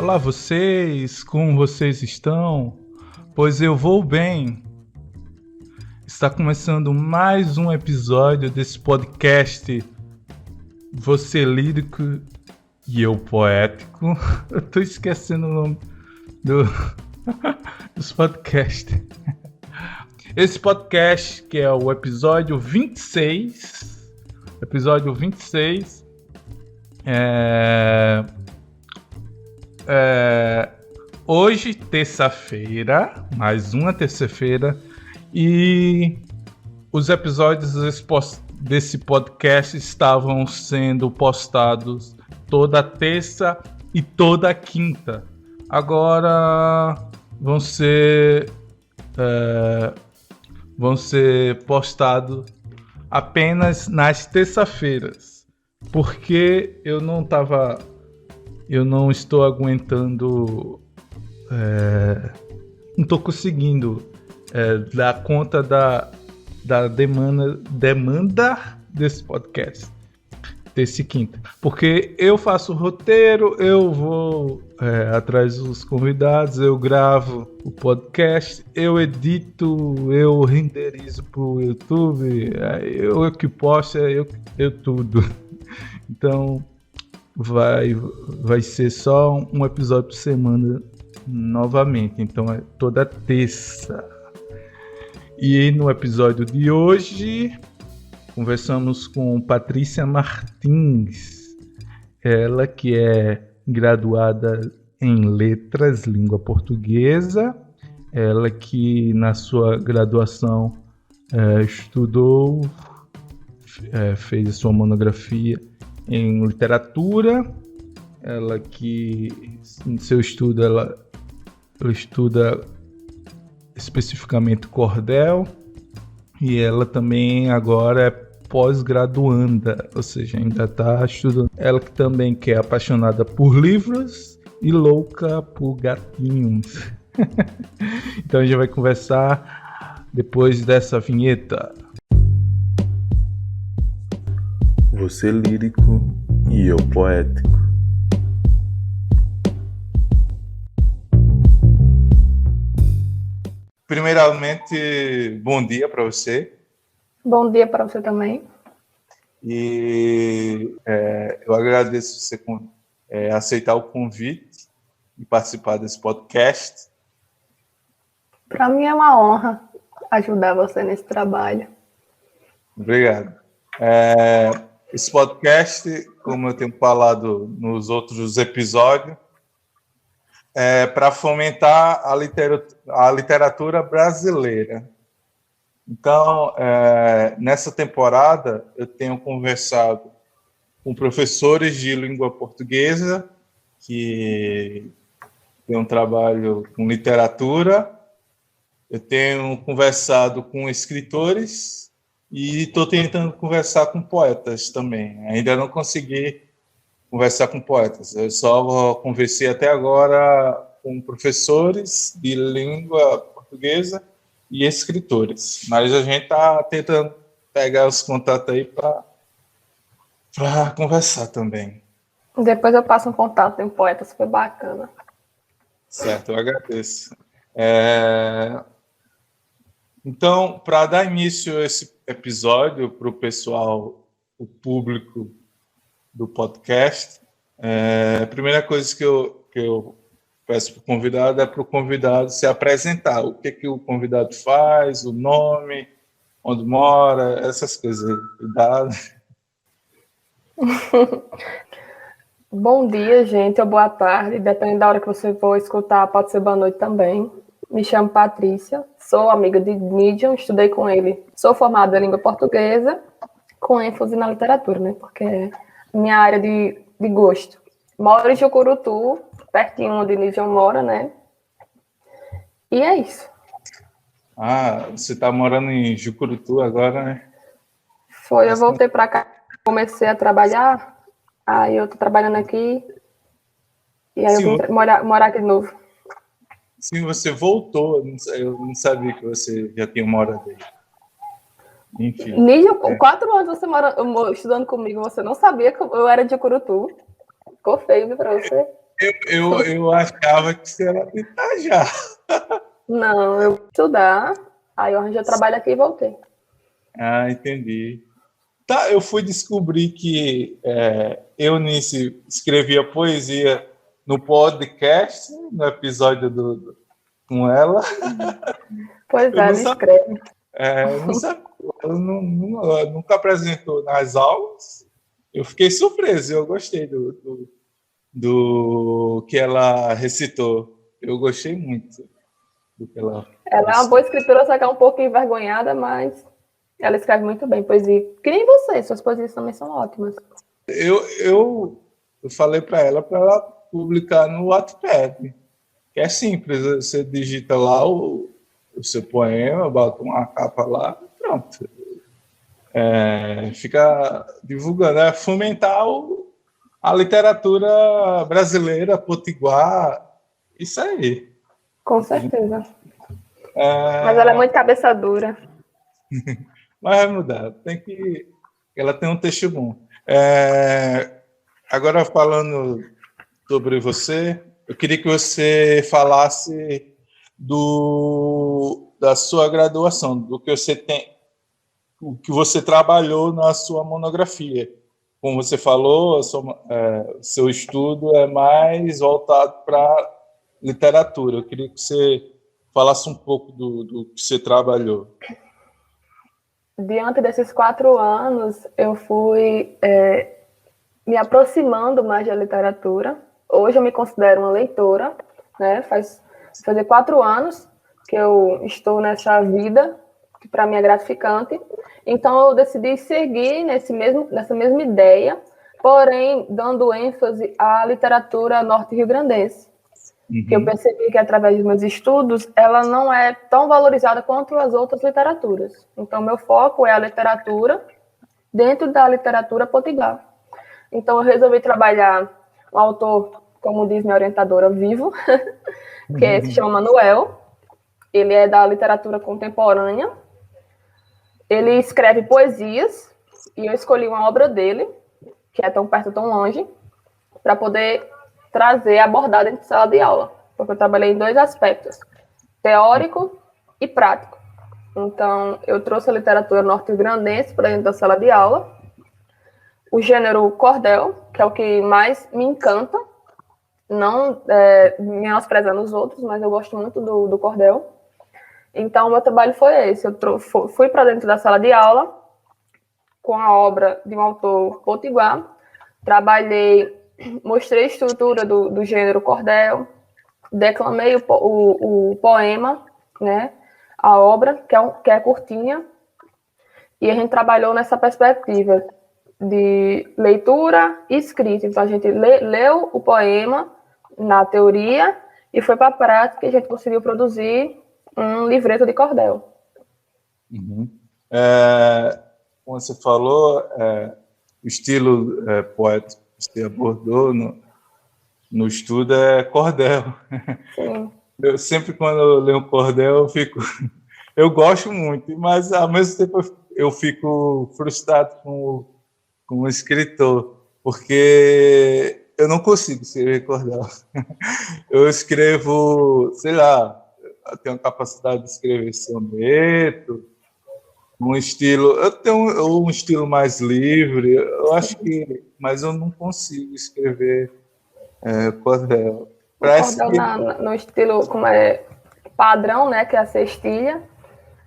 Olá vocês, como vocês estão? Pois eu vou bem. Está começando mais um episódio desse podcast Você Lírico e Eu Poético. Eu tô esquecendo o nome dos podcasts. Esse podcast que é o episódio 26. Episódio 26. Hoje, terça-feira, mais uma terça-feira, e os episódios desse podcast estavam sendo postados toda terça e toda quinta. Agora vão ser postados apenas nas terça-feiras, porque eu não estou aguentando, não estou conseguindo dar conta da demanda desse podcast, desse quinta. Porque eu faço o roteiro, eu vou atrás dos convidados, eu gravo o podcast, eu edito, eu renderizo pro YouTube, eu que posto, eu tudo. Então vai ser só um episódio por semana novamente, então é toda terça. E no episódio de hoje conversamos com Patrícia Martins, ela que é graduada em Letras, Língua Portuguesa, ela que na sua graduação estudou, fez a sua monografia em literatura, ela que no seu estudo ela estuda especificamente cordel, e ela também agora é pós-graduanda, ou seja, ainda está estudando. Ela que também que é apaixonada por livros e louca por gatinhos. Então a gente vai conversar depois dessa vinheta. Você lírico e eu poético. Primeiramente, bom dia para você. Bom dia para você também. E eu agradeço você aceitar o convite e participar desse podcast. Para mim é uma honra ajudar você nesse trabalho. Obrigado. Esse podcast, como eu tenho falado nos outros episódios, é para fomentar a literatura brasileira. Então, nessa temporada, eu tenho conversado com professores de língua portuguesa que têm um trabalho com literatura. Eu tenho conversado com escritores e estou tentando conversar com poetas também. Ainda não consegui conversar com poetas. Eu só conversei até agora com professores de língua portuguesa e escritores. Mas a gente está tentando pegar os contatos aí para conversar também. Depois eu passo um contato de um poeta super bacana. Certo, eu agradeço. Então, para dar início a esse episódio para o pessoal, o público do podcast, a primeira coisa que eu peço para o convidado é para o convidado se apresentar. O que o convidado faz, o nome, onde mora, essas coisas. Idade. Bom dia, gente, ou boa tarde, dependendo da hora que você for escutar, pode ser boa noite também. Me chamo Patrícia, sou amiga de Nidion, estudei com ele. Sou formada em língua portuguesa, com ênfase na literatura, né? Porque é minha área de gosto. Moro em Jucurutu, pertinho onde Nidion mora, né? E é isso. Você está morando em Jucurutu agora, né? Eu voltei para cá, comecei a trabalhar, aí eu tô trabalhando aqui, e aí eu vim morar aqui de novo. Sim, você voltou, eu não sabia que você já tinha morado aí. Enfim. Nígio, 4 anos você estudando comigo, você não sabia que eu era de Jucurutu. Ficou feio, viu, pra você? Eu achava que você era de Itajá. Não, eu fui estudar, aí eu arranjei trabalho aqui e voltei. Ah, entendi. Tá, eu fui descobrir que Eunice escrevia poesia no podcast, no episódio com ela. Pois Eu é, não ela sabia, escreve. não sabia, ela nunca apresentou nas aulas. Eu fiquei surpreso, eu gostei do que ela recitou. Eu gostei muito do que ela Ela é uma boa recitou. escritora, só que é um pouco envergonhada, mas ela escreve muito bem poesia. Que nem você, suas poesias também são ótimas. Eu falei para ela publicar no Wattpad, que é simples, você digita lá o seu poema, bota uma capa lá, pronto. Fica divulgando, fomentar a literatura brasileira, potiguar, isso aí. Com certeza. Mas ela é muito cabeça dura. Mas vai mudar, ela tem um texto bom. Agora, falando sobre você, eu queria que você falasse da sua graduação, do que você tem, o que você trabalhou na sua monografia. Como você falou, seu estudo é mais voltado para literatura. Eu queria que você falasse um pouco do que você trabalhou. Diante desses 4 anos, eu fui me aproximando mais da literatura. Hoje eu me considero uma leitora, né? Fazer 4 anos que eu estou nessa vida, que para mim é gratificante. Então eu decidi seguir nessa mesma ideia, porém dando ênfase à literatura norte-riograndense. Que eu percebi que, através dos meus estudos, ela não é tão valorizada quanto as outras literaturas. Então, meu foco é a literatura dentro da literatura potiguar. Então, eu resolvi trabalhar um autor, como diz minha orientadora, vivo, que se chama Manuel. Ele é da literatura contemporânea. Ele escreve poesias, e eu escolhi uma obra dele, que é Tão Perto, Tão Longe, para poder trazer, abordar dentro de sala de aula, porque eu trabalhei em 2 aspectos, teórico e prático. Então, eu trouxe a literatura norte-grandense para dentro da sala de aula, o gênero cordel, que é o que mais me encanta, não menosprezando os outros, mas eu gosto muito do cordel. Então, o meu trabalho foi esse, fui para dentro da sala de aula, com a obra de um autor potiguar, mostrei a estrutura do gênero cordel, declamei o poema, né, a obra, que é curtinha, e a gente trabalhou nessa perspectiva de leitura e escrita. Então, a gente leu o poema na teoria e foi para a prática e a gente conseguiu produzir um livreto de cordel. Uhum. Como você falou, o estilo poético que você abordou no estudo é cordel. Sim. Eu sempre, quando eu leio um cordel, eu gosto muito, mas ao mesmo tempo eu fico frustrado como escritor, porque eu não consigo escrever cordel. Eu escrevo, sei lá, eu tenho a capacidade de escrever soneto, eu tenho um estilo mais livre, eu acho que, mas eu não consigo escrever cordel. O cordel no estilo como é padrão, né, que é a cestilha,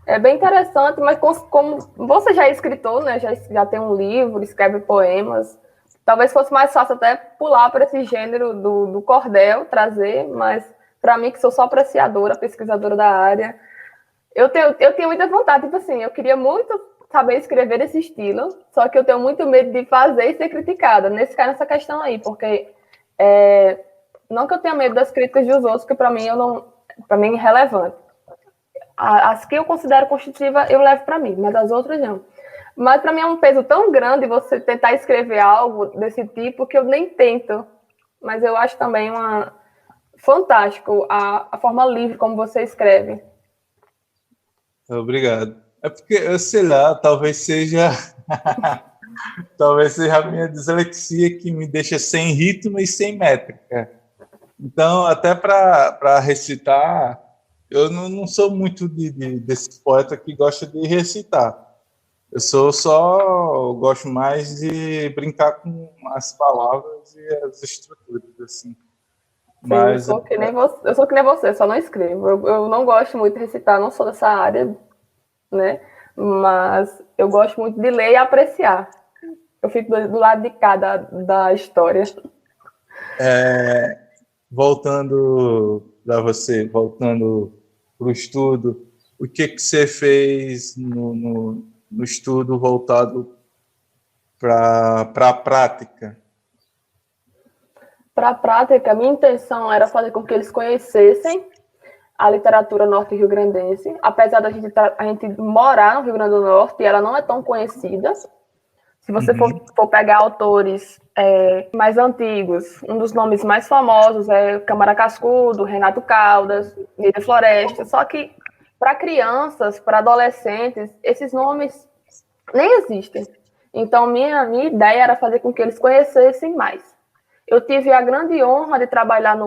é bem interessante, mas como você já é escritor, né, já tem um livro, escreve poemas, talvez fosse mais fácil até pular para esse gênero do cordel, trazer, mas para mim, que sou só apreciadora, pesquisadora da área, eu tenho muita vontade, tipo assim, eu queria muito saber escrever esse estilo, só que eu tenho muito medo de fazer e ser criticada, nessa questão aí, porque não que eu tenha medo das críticas dos outros, que para mim é irrelevante. As que eu considero construtiva, eu levo para mim, mas as outras não. Mas para mim é um peso tão grande você tentar escrever algo desse tipo que eu nem tento. Mas eu acho também fantástico a forma livre como você escreve. Obrigado. É porque, eu sei lá, talvez seja a minha dislexia que me deixa sem ritmo e sem métrica. Então, até para recitar, eu não sou muito desse poeta que gosta de recitar. Eu gosto mais de brincar com as palavras e as estruturas, assim. Sim, eu sou que nem você, só não escrevo. Eu não gosto muito de recitar, não sou dessa área, né? Mas eu gosto muito de ler e apreciar. Eu fico do lado de cá da história. Voltando para você, voltando para o estudo, o que você fez no estudo voltado para a prática? Para a prática, a minha intenção era fazer com que eles conhecessem a literatura norte-riograndense, apesar da a gente morar no Rio Grande do Norte, ela não é tão conhecida. Se você for pegar autores mais antigos, um dos nomes mais famosos é Câmara Cascudo, Renato Caldas, Níria Floresta, só que para crianças, para adolescentes, esses nomes nem existem. Então, minha ideia era fazer com que eles conhecessem mais. Eu tive a grande honra de trabalhar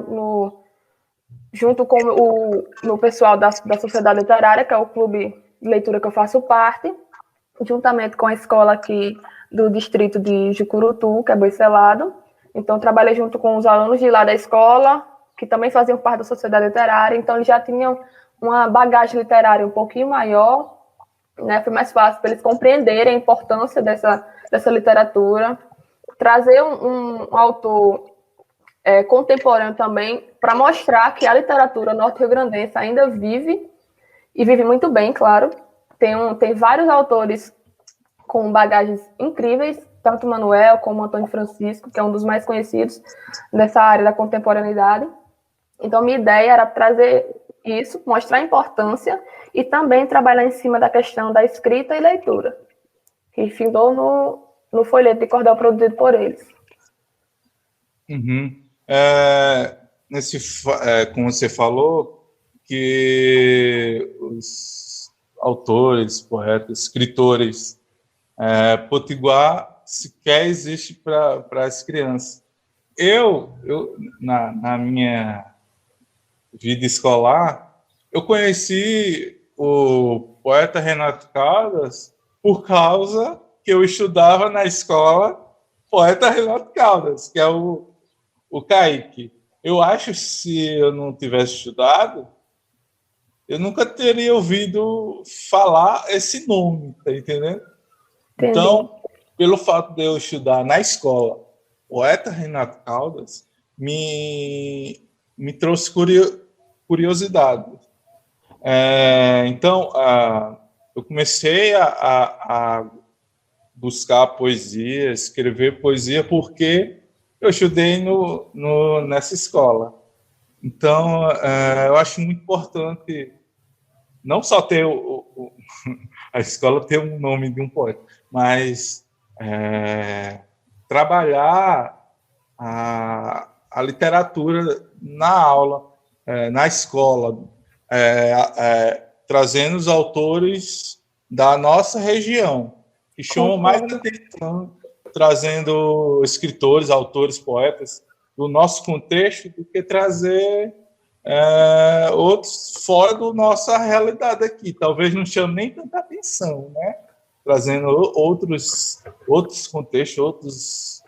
junto com o pessoal da Sociedade Literária, que é o clube de leitura que eu faço parte, juntamente com a escola aqui do distrito de Jucurutu, que é Boicelado. Então, trabalhei junto com os alunos de lá da escola, que também faziam parte da Sociedade Literária, então eles já tinham uma bagagem literária um pouquinho maior, né? Foi mais fácil para eles compreenderem a importância dessa literatura, trazer um autor contemporâneo também, para mostrar que a literatura norte-riograndense ainda vive, e vive muito bem, claro. Tem vários autores com bagagens incríveis, tanto Manuel como Antônio Francisco, que é um dos mais conhecidos nessa área da contemporaneidade. Então, minha ideia era trazer isso, mostrar a importância e também trabalhar em cima da questão da escrita e leitura, que findou no folheto de cordel produzido por eles. Uhum. Como você falou, que os autores, poetas, escritores, potiguar sequer existe para as crianças. Na minha vida escolar, eu conheci o poeta Renato Caldas por causa que eu estudava na escola poeta Renato Caldas, que é o Kaique. Eu acho que se eu não tivesse estudado, eu nunca teria ouvido falar esse nome, tá entendendo? Entendi. Então, pelo fato de eu estudar na escola poeta Renato Caldas, me trouxe curiosidade. Então, eu comecei a buscar poesia, escrever poesia, porque eu estudei nessa escola. Então, eu acho muito importante não só ter a escola ter um nome de um poeta, mas trabalhar a literatura na aula, na escola, trazendo os autores da nossa região, que chamam mais atenção, trazendo escritores, autores, poetas do nosso contexto, do que trazer outros fora da nossa realidade aqui. Talvez não chame nem tanta atenção, né? Trazendo outros contextos,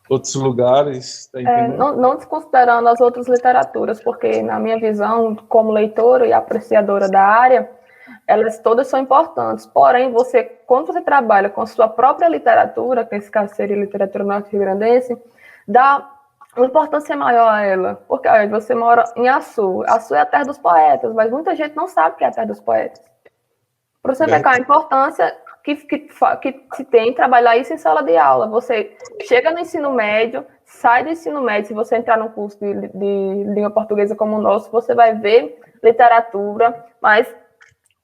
outros lugares. Tá não desconsiderando as outras literaturas, porque, na minha visão, como leitora e apreciadora da área, elas todas são importantes. Porém, quando você trabalha com a sua própria literatura, que nesse caso seria literatura norte-riograndense, dá uma importância maior a ela. Porque você mora em Açu. Açu é a terra dos poetas, mas muita gente não sabe que é a terra dos poetas. Para você ver qual a importância que se tem em trabalhar isso em sala de aula. Você chega no ensino médio, sai do ensino médio, se você entrar num curso de língua portuguesa como o nosso, você vai ver literatura, mas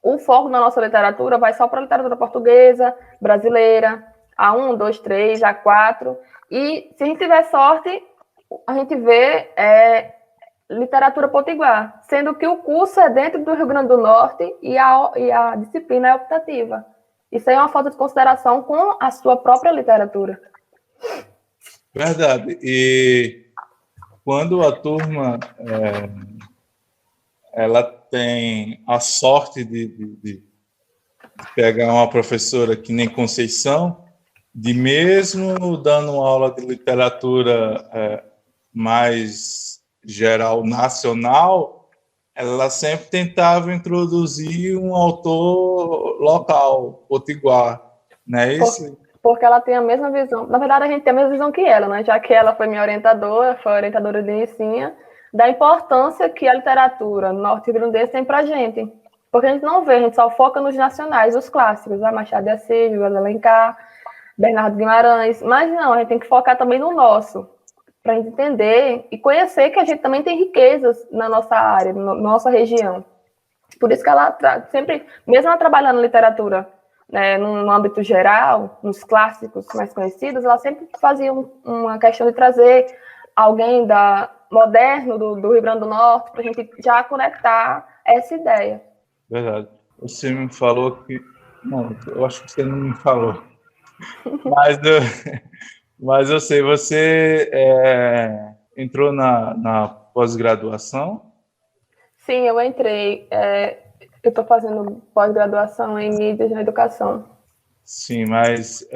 o foco na nossa literatura vai só para a literatura portuguesa, brasileira, A1, 2, 3, A4, e se a gente tiver sorte, a gente vê literatura potiguar, sendo que o curso é dentro do Rio Grande do Norte e a disciplina é optativa. Isso aí é uma falta de consideração com a sua própria literatura. Verdade. E quando a turma ela tem a sorte de pegar uma professora que nem Conceição, de mesmo dando uma aula de literatura mais geral nacional, ela sempre tentava introduzir um autor local, potiguar, não é isso? Porque ela tem a mesma visão. Na verdade, a gente tem a mesma visão que ela, né? Já que ela foi minha orientadora, foi a orientadora de Inicinha, da importância que a literatura norte-grandense tem para a gente. Porque a gente não vê, a gente só foca nos nacionais, os clássicos, Machado de Assis, José de Alencar, Bernardo Guimarães, mas não, a gente tem que focar também no nosso, para a gente entender e conhecer que a gente também tem riquezas na nossa área, na nossa região. Por isso que ela sempre, mesmo ela trabalhando literatura, né, no âmbito geral, nos clássicos mais conhecidos, ela sempre fazia uma questão de trazer alguém moderno do Rio Grande do Norte, para a gente já conectar essa ideia. Verdade. Você me falou que... Não, eu acho que você não me falou. Mas eu sei, você entrou na pós-graduação? Sim, eu entrei. Eu estou fazendo pós-graduação em mídias na educação. Sim, mas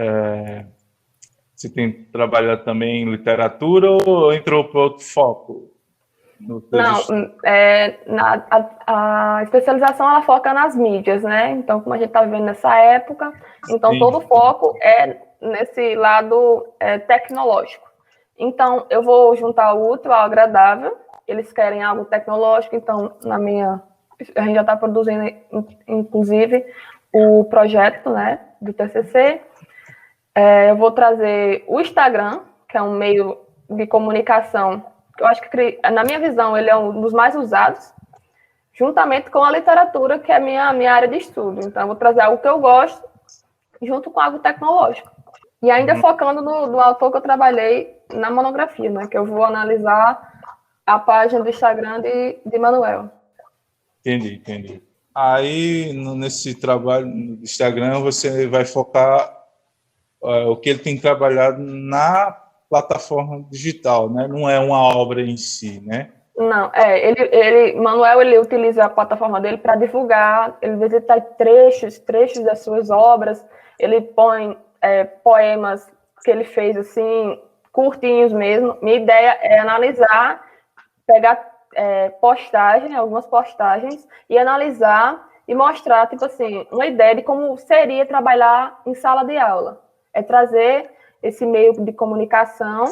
você tem trabalhado também em literatura ou entrou para outro foco? Não, a especialização ela foca nas mídias, né? Então, como a gente está vivendo nessa época, então Sim. todo o foco é nesse lado tecnológico. Então, eu vou juntar o útil ao agradável. Eles querem algo tecnológico, então, a gente já está produzindo, inclusive, o projeto, né, do TCC. Eu vou trazer o Instagram, que é um meio de comunicação. Eu acho que, na minha visão, ele é um dos mais usados, juntamente com a literatura, que é a minha área de estudo. Então, eu vou trazer algo que eu gosto, junto com algo tecnológico. E ainda focando no autor que eu trabalhei na monografia, né? Que eu vou analisar a página do Instagram de Manuel. Entendi. Aí, nesse trabalho no Instagram, você vai focar o que ele tem trabalhado na plataforma digital, né? Não é uma obra em si, né? Não, Manuel, ele utiliza a plataforma dele para divulgar, ele visita trechos das suas obras, ele põe poemas que ele fez, assim, curtinhos mesmo. Minha ideia é analisar, pegar algumas postagens, e analisar e mostrar, tipo assim, uma ideia de como seria trabalhar em sala de aula. É trazer esse meio de comunicação,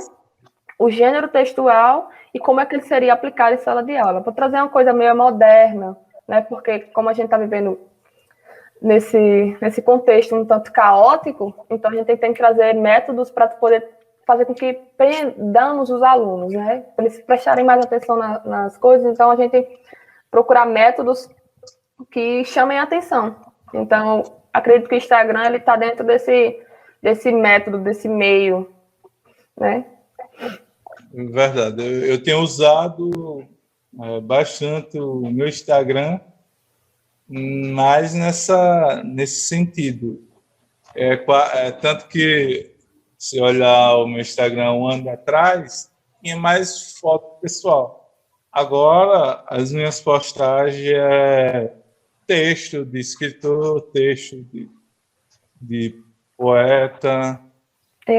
o gênero textual e como é que ele seria aplicado em sala de aula. Para trazer uma coisa meio moderna, né? Porque como a gente está vivendo nesse contexto um tanto caótico, então a gente tem que trazer métodos para poder fazer com que prendamos os alunos, né? Para eles prestarem mais atenção nas coisas. Então a gente procurar métodos que chamem a atenção. Então acredito que o Instagram ele está dentro desse método, desse meio, né? Verdade. Eu tenho usado bastante o meu Instagram, mas nesse sentido. Tanto que, se olhar o meu Instagram um ano atrás, tinha mais foto pessoal. Agora, as minhas postagens texto de escritor, texto de poeta,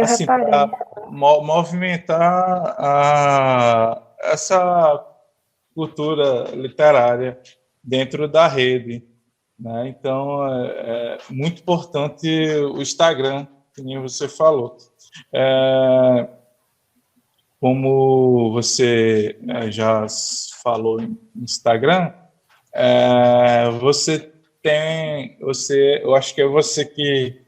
assim, para movimentar essa cultura literária dentro da rede, né? Então, é muito importante o Instagram, que nem você falou. Como você já falou no Instagram, eu acho que é você que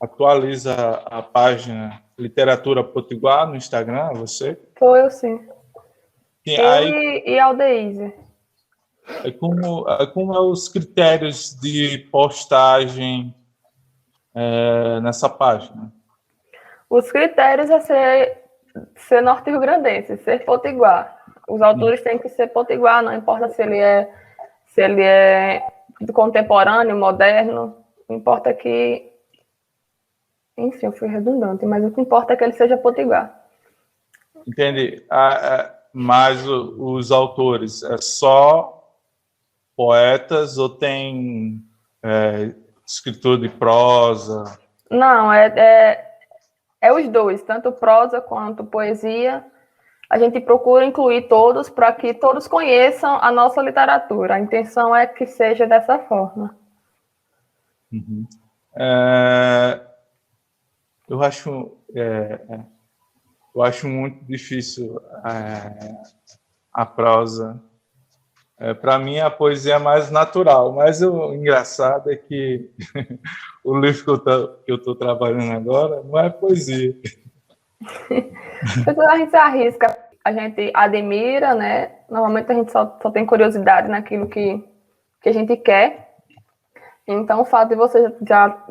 atualiza a página Literatura Potiguar no Instagram, você? Foi eu, sim. E Aldeíse. Como é os critérios de postagem nessa página? Os critérios é ser norte-rio-grandense, ser potiguar. Os autores têm que ser potiguar, não importa se ele é contemporâneo, moderno, não importa que... Enfim, eu fui redundante, mas o que importa é que ele seja potiguar. Entende? Mas os autores é só poetas ou tem escritor de prosa? Não, é os dois, tanto prosa quanto poesia. A gente procura incluir todos para que todos conheçam a nossa literatura. A intenção é que seja dessa forma. Uhum. Eu acho muito difícil a prosa. Para mim, a poesia é mais natural, mas o engraçado é que o livro que eu estou trabalhando agora não é poesia. A gente se arrisca, a gente admira, né? Normalmente a gente só tem curiosidade naquilo que a gente quer. Então, o fato de você já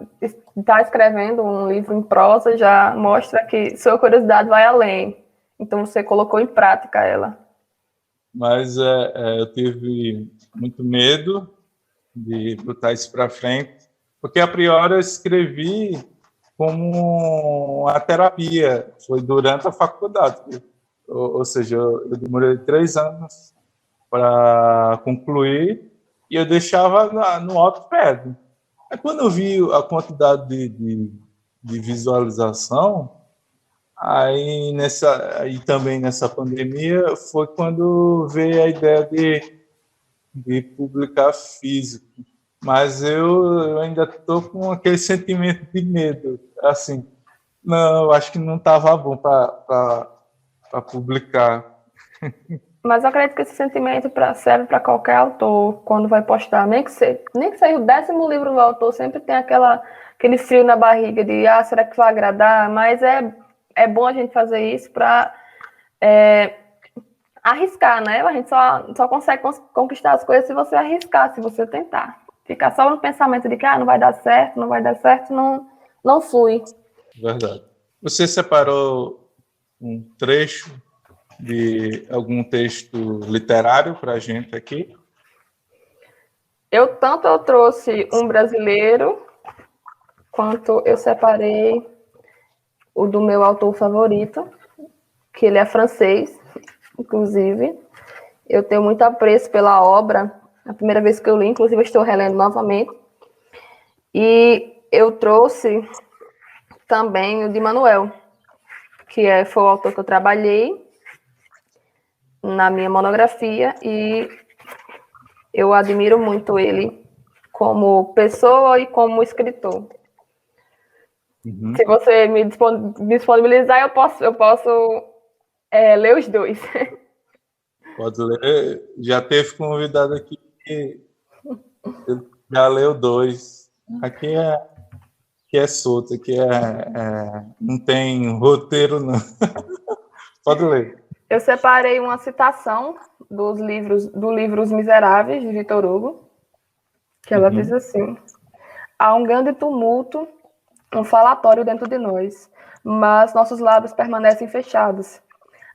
estar escrevendo um livro em prosa já mostra que sua curiosidade vai além. Então, você colocou em prática ela. Mas eu tive muito medo de botar isso para frente, porque a priori eu escrevi como uma terapia, foi durante a faculdade. Ou seja, eu demorei 3 anos para concluir e eu deixava no AutoPad. Aí quando eu vi a quantidade de visualização, aí também nessa pandemia foi quando veio a ideia de publicar físico. Mas eu ainda estou com aquele sentimento de medo. Assim, não, eu acho que não estava bom para publicar. Mas eu acredito que esse sentimento serve para qualquer autor quando vai postar. Nem que seja o 10º livro do autor, sempre tem aquele frio na barriga de será que vai agradar? Mas é bom a gente fazer isso para arriscar, né? A gente só consegue conquistar as coisas se você arriscar, se você tentar. Ficar só no pensamento de que não vai dar certo, não flui. Verdade. Você separou um trecho de algum texto literário para a gente aqui? Eu trouxe um brasileiro, quanto eu separei o do meu autor favorito, que ele é francês, inclusive. Eu tenho muito apreço pela obra. A primeira vez que eu li, inclusive, eu estou relendo novamente. E eu trouxe também o de Manuel, que foi o autor que eu trabalhei na minha monografia, e eu admiro muito ele como pessoa e como escritor. Uhum. Se você me disponibilizar, eu posso ler os dois. Pode ler. Já teve convidado aqui que já leu 2. Aqui é solto, aqui não tem roteiro, não. Pode ler. Eu separei uma citação do livro Os Miseráveis, de Victor Hugo, que ela diz assim: há um grande tumulto, um falatório dentro de nós, mas nossos lábios permanecem fechados.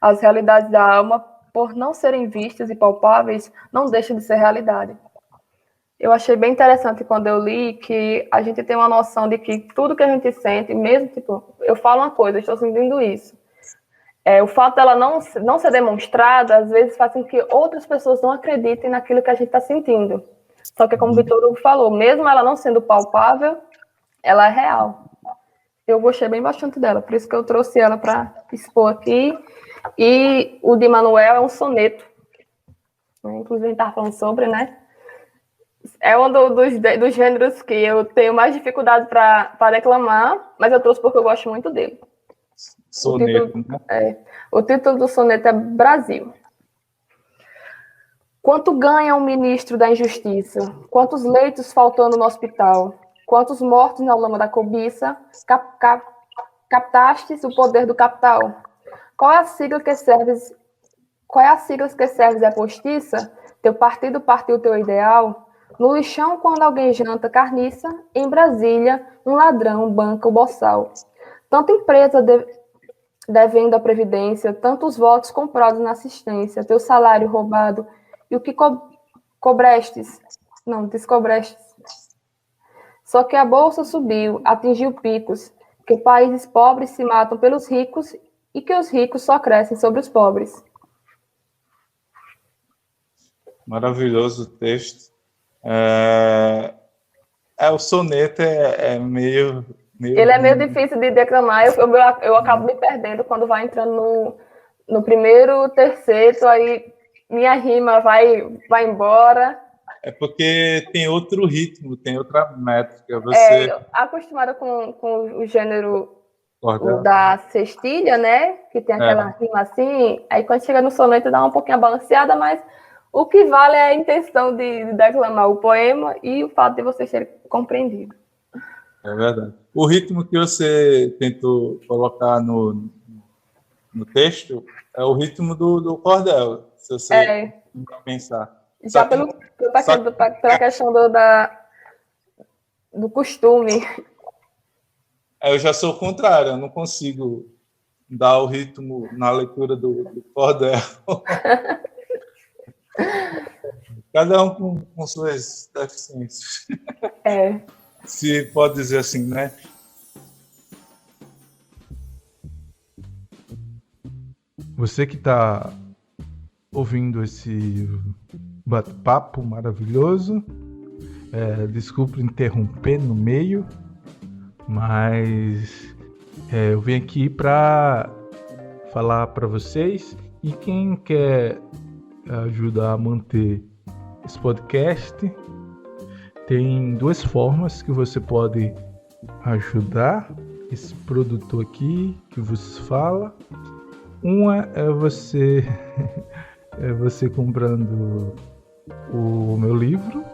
As realidades da alma, por não serem vistas e palpáveis, não deixam de ser realidade. Eu achei bem interessante quando eu li que a gente tem uma noção de que tudo que a gente sente, mesmo, eu falo uma coisa, eu estou sentindo isso. O fato dela não ser demonstrada, às vezes faz com que outras pessoas não acreditem naquilo que a gente está sentindo. Só que, como o Victor Hugo falou, mesmo ela não sendo palpável, ela é real. Eu gostei bem bastante dela, por isso que eu trouxe ela para expor aqui. E o de Manuel é um soneto. Inclusive, a gente estava falando sobre, né? É um dos gêneros que eu tenho mais dificuldade para declamar, mas eu trouxe porque eu gosto muito dele. Soneto, o título do soneto é Brasil. Quanto ganha um ministro da injustiça? Quantos leitos faltando no hospital? Quantos mortos na lama da cobiça? Captastes o poder do capital? Qual é a sigla que serves a postiça? Teu partido partiu teu ideal? No lixão, quando alguém janta carniça, em Brasília, um ladrão banca o boçal. Tanta empresa devendo a previdência, tantos votos comprados na assistência, teu salário roubado, e o que cobrestes? Não, descobrestes. Só que a bolsa subiu, atingiu picos, que países pobres se matam pelos ricos e que os ricos só crescem sobre os pobres. Maravilhoso o texto. O soneto é meio... Ele é meio difícil de declamar, eu acabo me perdendo quando vai entrando no primeiro, terceiro, aí minha rima vai embora. É porque tem outro ritmo, tem outra métrica. Você acostumada com o gênero da cestilha, né? Que tem aquela rima assim, aí quando chega no soneto dá um pouquinho balanceada, mas o que vale é a intenção de declamar o poema e o fato de vocês terem compreendido. É verdade. O ritmo que você tentou colocar no texto é o ritmo do cordel, se você pensar. Já pela questão do costume. Eu já sou o contrário, eu não consigo dar o ritmo na leitura do cordel. Cada um com suas deficiências. Se pode dizer assim, né? Você que está ouvindo esse bate-papo maravilhoso, desculpe interromper no meio, mas eu vim aqui para falar para vocês, e quem quer ajudar a manter esse podcast, tem duas formas que você pode ajudar esse produtor aqui que vos fala. Uma é você comprando o meu livro,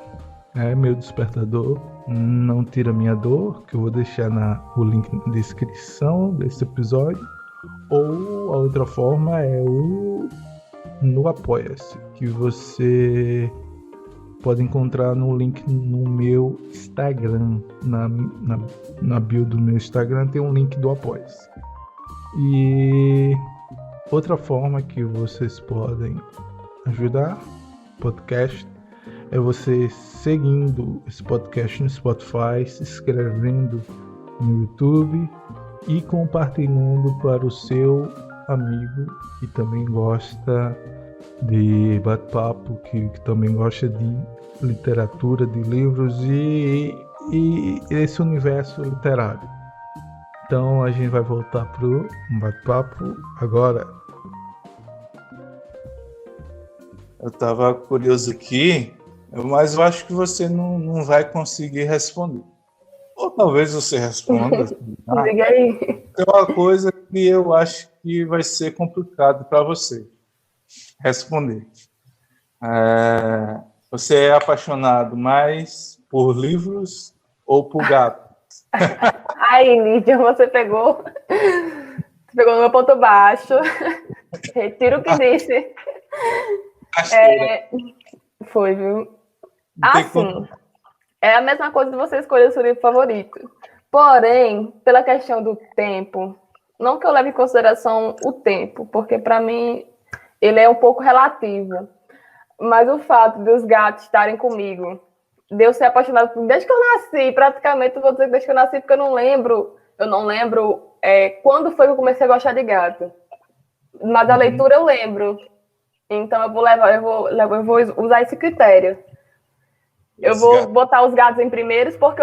Meu Despertador Não Tira Minha Dor, que eu vou deixar o link na descrição desse episódio. Ou a outra forma é no Apoia-se, que você pode encontrar no link no meu Instagram. Na bio do meu Instagram tem um link do Apoia-se. E outra forma que vocês podem ajudar o podcast é você seguindo esse podcast no Spotify, se inscrevendo no YouTube e compartilhando para o seu amigo que também gosta de bate-papo, que também gosta de literatura, de livros e esse universo literário. Então a gente vai voltar pro bate-papo agora. Eu estava curioso aqui, mas eu acho que você não vai conseguir responder. Ou talvez você responda. Diga aí. É uma coisa que eu acho que vai ser complicado para você responder. Você é apaixonado mais por livros ou por gato? Aí, Lídia, você pegou no meu ponto baixo. Retiro o que disse. Foi, viu? Assim, é a mesma coisa de você escolher o seu livro favorito. Porém, pela questão do tempo, não que eu leve em consideração o tempo, porque para mim ele é um pouco relativo. Mas o fato de os gatos estarem comigo, de eu ser apaixonada desde que eu nasci, praticamente, vou dizer desde que eu nasci, porque eu não lembro quando foi que eu comecei a gostar de gato. Mas da leitura eu lembro. Então eu vou usar esse critério. Eu vou botar os gatos em primeiro porque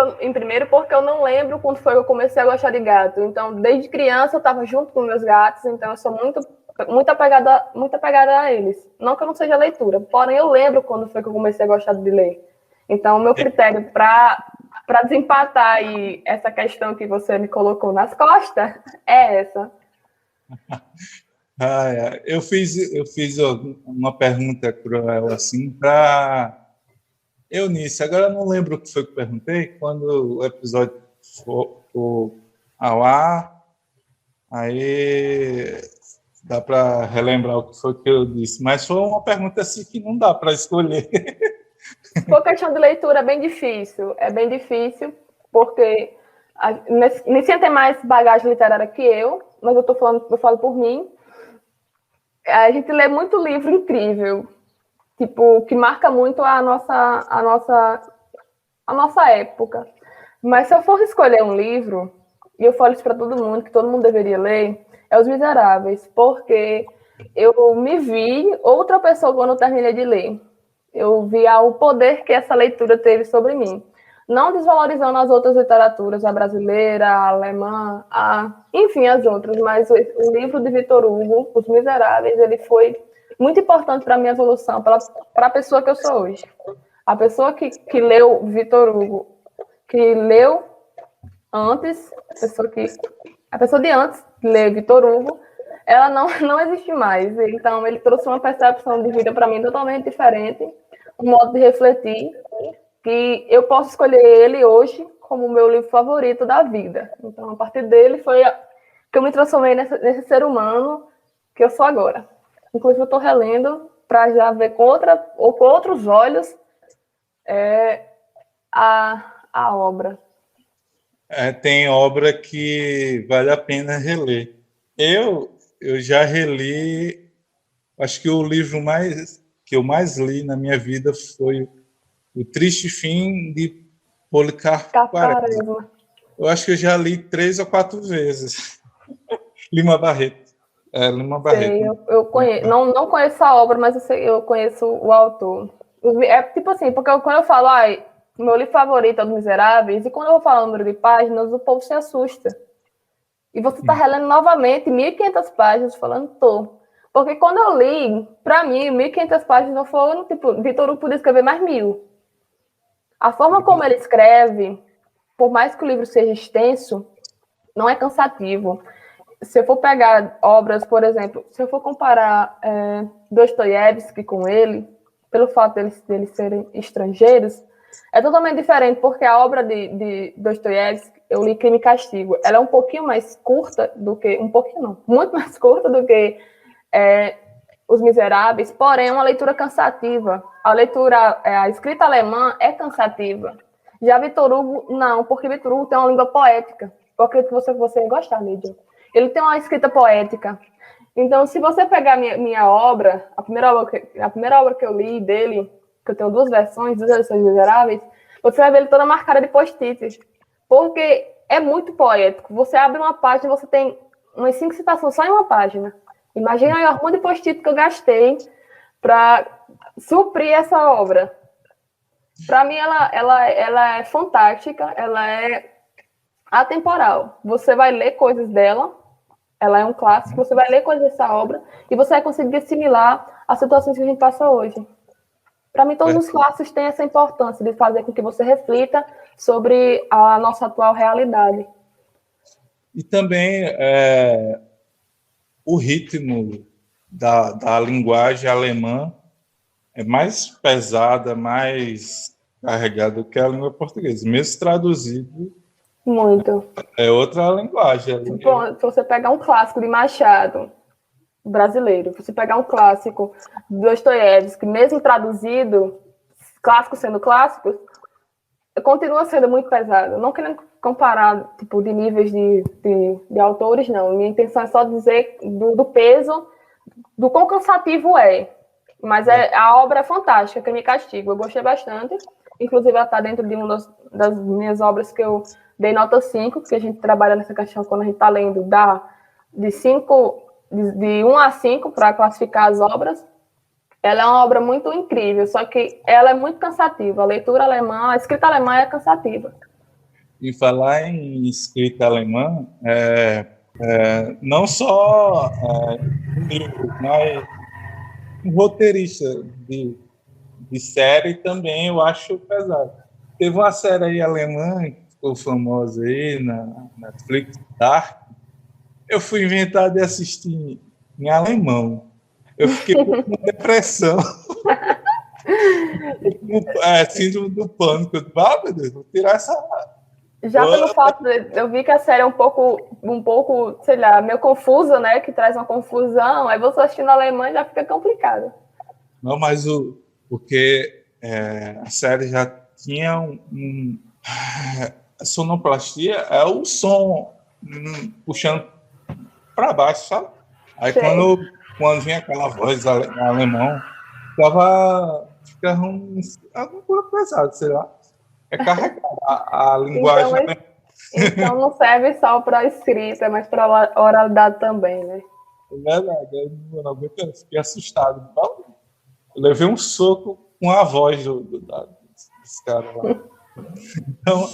eu não lembro quando foi que eu comecei a gostar de gato. Então, desde criança eu estava junto com meus gatos, então eu sou muito apegada a eles. Não que eu não seja leitura, porém eu lembro quando foi que eu comecei a gostar de ler. Então, o meu critério para desempatar aí essa questão que você me colocou nas costas é essa. Eu fiz uma pergunta cruel assim para Eunice. Agora eu não lembro o que foi que eu perguntei. Quando o episódio for ao ar, aí dá para relembrar o que foi que eu disse. Mas foi uma pergunta assim que não dá para escolher. Por questão de leitura é bem difícil, porque a Nicinha tem mais bagagem literária que eu, mas eu falo por mim. A gente lê muito livro incrível, tipo, que marca muito a nossa época. Mas se eu fosse escolher um livro, e eu falo isso para todo mundo, que todo mundo deveria ler, é Os Miseráveis, porque eu me vi outra pessoa quando eu terminei de ler. Eu vi o poder que essa leitura teve sobre mim. Não desvalorizando as outras literaturas, a brasileira, a alemã, enfim, as outras, mas o livro de Victor Hugo, Os Miseráveis, ele foi muito importante para a minha evolução, para a pessoa que eu sou hoje. A pessoa que leu Victor Hugo, que leu antes, a pessoa de antes de ler Victor Hugo, ela não existe mais. Então, ele trouxe uma percepção de vida para mim totalmente diferente, um modo de refletir, que eu posso escolher ele hoje como o meu livro favorito da vida. Então, a partir dele foi que eu me transformei nesse ser humano que eu sou agora. Inclusive, eu estou relendo para já ver com outros olhos a obra. Tem obra que vale a pena reler. Eu já reli, acho que o livro que eu mais li na minha vida foi O Triste Fim de Policarpo Quaresma. Eu acho que eu já li 3 ou 4 vezes. Lima Barreto. Lima Barreto. Eu conheço, não conheço a obra, mas eu conheço o autor. É tipo assim, porque quando eu falo, meu livro favorito é Os Miseráveis, e quando eu vou falar o número de páginas, o povo se assusta. E você está relendo novamente 1.500 páginas, falando, Porque quando eu li, para mim, 1.500 páginas não foram, tipo, Victor Hugo podia escrever mais 1.000. A forma como ele escreve, por mais que o livro seja extenso, não é cansativo. Se eu for pegar obras, por exemplo, se eu for comparar Dostoiévski com ele, pelo fato deles serem estrangeiros, é totalmente diferente, porque a obra de Dostoiévski, eu li Crime e Castigo, ela é um pouquinho mais curta do que... Um pouquinho não, muito mais curta do que Os Miseráveis, porém é uma leitura cansativa. A escrita alemã é cansativa. Já Victor Hugo, não, porque Victor Hugo tem uma língua poética. Eu acredito que você ia gostar, Lídia. Ele tem uma escrita poética. Então, se você pegar minha obra, a primeira obra que eu li dele, que eu tenho 2 versões, 2 edições miseráveis, você vai ver ele toda marcada de post-its. Porque é muito poético. Você abre uma página, você tem umas 5 citações só em uma página. Imagina aí o arrumo de post-it que eu gastei para suprir essa obra. Para mim, ela é fantástica, ela é atemporal. Você vai ler coisas dela, ela é um clássico, você vai ler coisas dessa obra e você vai conseguir assimilar as situações que a gente passa hoje. Para mim, todos os clássicos têm essa importância de fazer com que você reflita sobre a nossa atual realidade. E também o ritmo da linguagem alemã é mais pesada, mais carregada do que a língua portuguesa. Mesmo traduzido, muito. É outra linguagem. Bom, se você pegar um clássico de Machado, brasileiro, se você pegar um clássico de Dostoiévski, mesmo traduzido, clássico sendo clássico, continua sendo muito pesado. Não querendo comparar tipo, de níveis de autores, não. Minha intenção é só dizer do peso, do quão cansativo é. Mas a obra é fantástica, Crime e Castigo. Eu gostei bastante. Inclusive, ela está dentro de uma das minhas obras que eu dei nota 5, porque a gente trabalha nessa questão quando a gente está lendo, dá de 1 a 5 para classificar as obras. Ela é uma obra muito incrível, só que ela é muito cansativa. A leitura alemã, a escrita alemã é cansativa. E falar em escrita alemã, não só mas um roteirista de série também eu acho pesado. Teve uma série aí alemã que ficou famosa aí na Netflix, Dark. Eu fui inventar de assistir em alemão. Eu fiquei com depressão. Síndrome do pânico. Meu Deus, vou tirar essa... Já pelo fato eu vi que a série é um pouco, sei lá, meio confusa, né? Que traz uma confusão. Aí você assistindo alemão já fica complicado. Não, mas porque a série já tinha a sonoplastia é o som puxando para baixo, sabe? Aí quando vinha aquela voz alemão, ficava alguma coisa pesada, sei lá. É carregada a linguagem. Então, Então não serve só para escrita, mas para oralidade também, né? É verdade, eu não aguento, fiquei assustado. Eu levei um soco com a voz desse cara lá. Então,